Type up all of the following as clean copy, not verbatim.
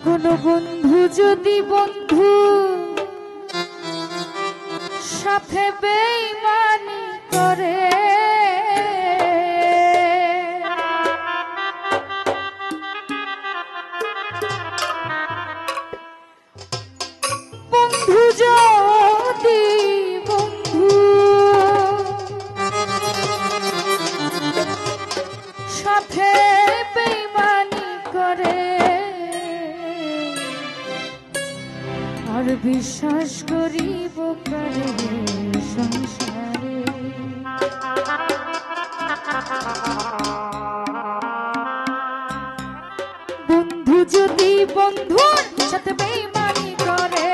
কোনো বন্ধু যদি বন্ধু সাথে বেঈমানি করে, বন্ধু যদি বন্ধু সাথে বেঈমানি করে, আর বিশ্বাস করিব কারে সংসারে। বন্ধু যদি বন্ধুর সাথে বেঈমানি করে,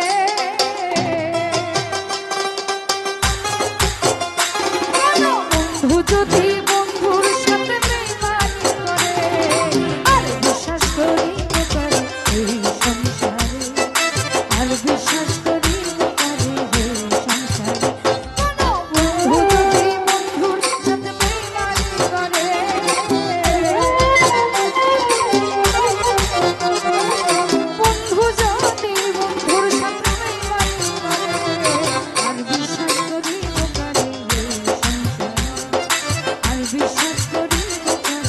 বন্ধু যদি বন্ধুর সাথে বেঈমানি করে, আর বিশ্বাস করিব কারে এই সংসারে, আর বিশ্বাস করিব কারে এই সংসারে। বন্ধু যদি বন্ধুর সাথে বেঈমানি করে, বন্ধু যদি বন্ধুর সাথে বেঈমানি করে, আর বিশ্বাস করিব কারে এই সংসারে, আর বিশ্বাস করিব কারে এই সংসারে।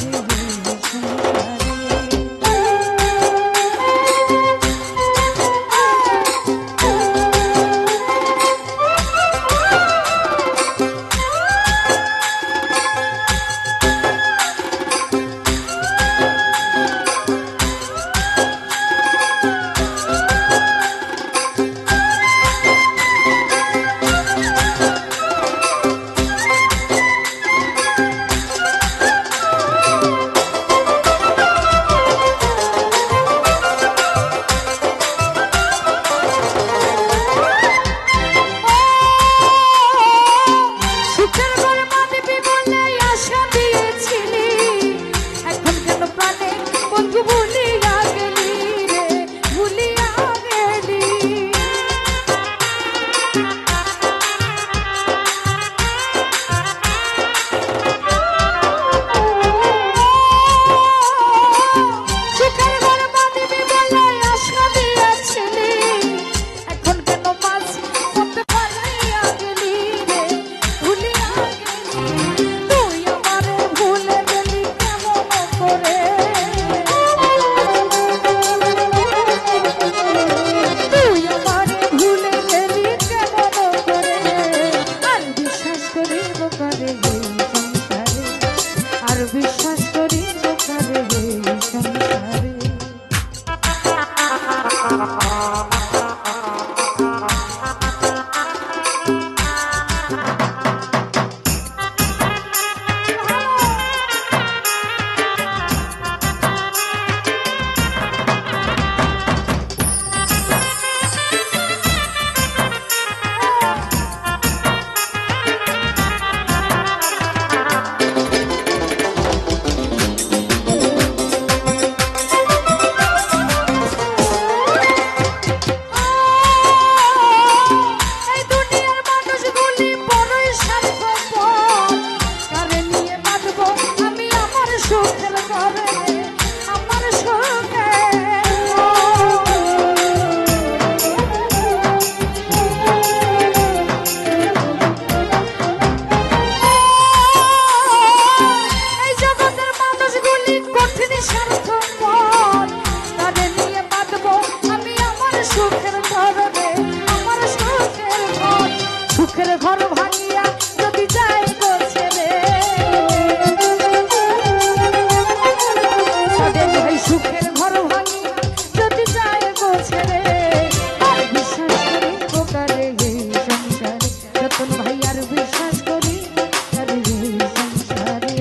বিশ্বাস করিব কারে এই সংসারে। সুখের ঘর ভাঙিয়া যদি যাই গো ছেড়ে, ভাই সুখের ঘর ভাঙিয়া যদি যাই গো ছেড়ে, আর বিশ্বাস করিব কারে এই সংসারে। রতন ভাই আর বিশ্বাস করিব কারে এই সংসারে।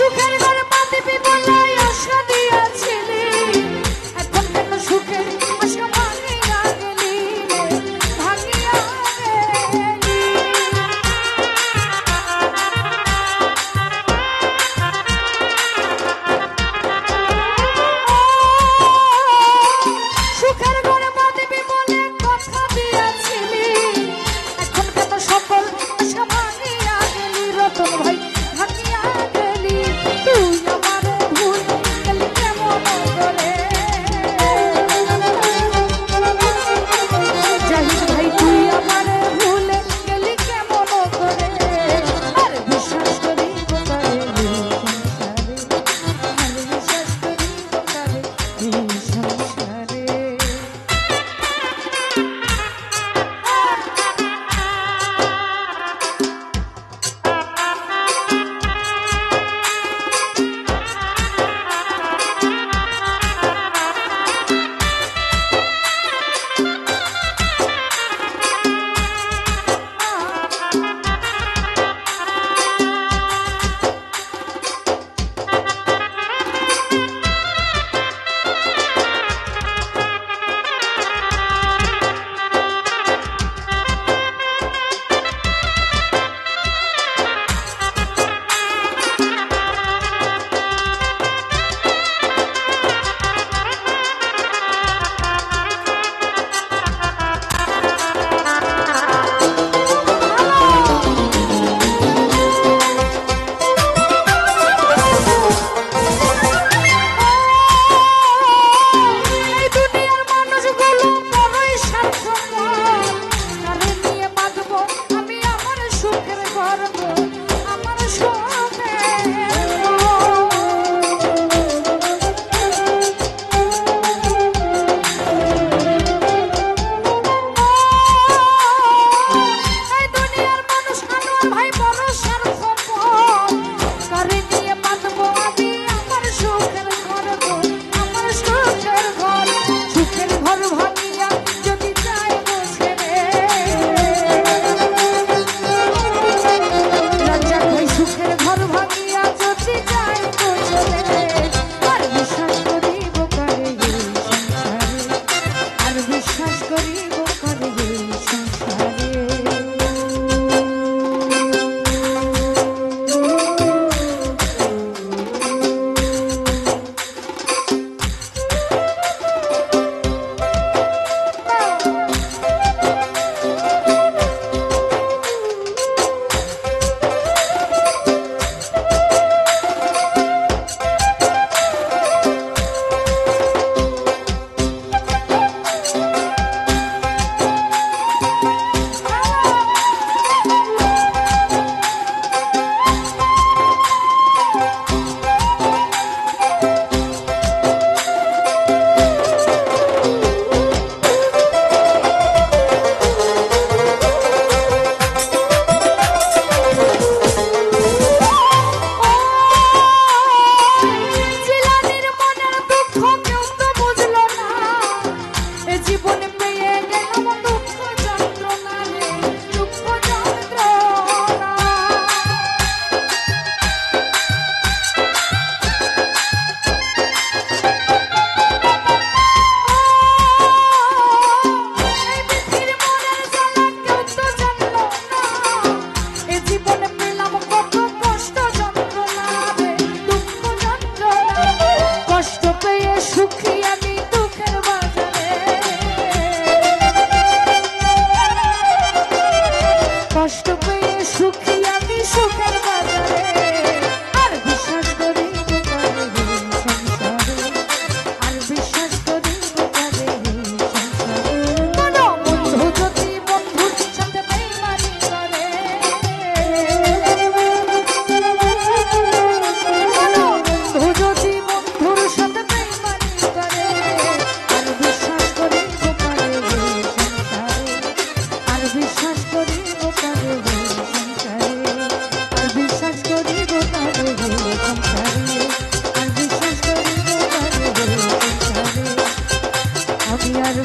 সুখের ঘরে পা দিবি বলে আশা দিয়েছিলি, এখন কেন সুখের আশা ভাঙিয়া গেলি রে, ভাঙিয়া গেলি। সুখের ঘরে পা দিবি বলে কথা দিয়েছিলি, এখন কেন সকল আশা ভাঙিয়া গেলি রতন ভাই, ভাঙিয়া গেলি। তুই আমার ভুল গেলি কেমন করে, জাহিদ ভাই তুই আমার ভুল গেলি কেমন করে, আর বিশ্বাস করি বোকারে সংসারে, আর বিশ্বাস করি বোকারে সংসারে।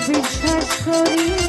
বিশ্বাস করি।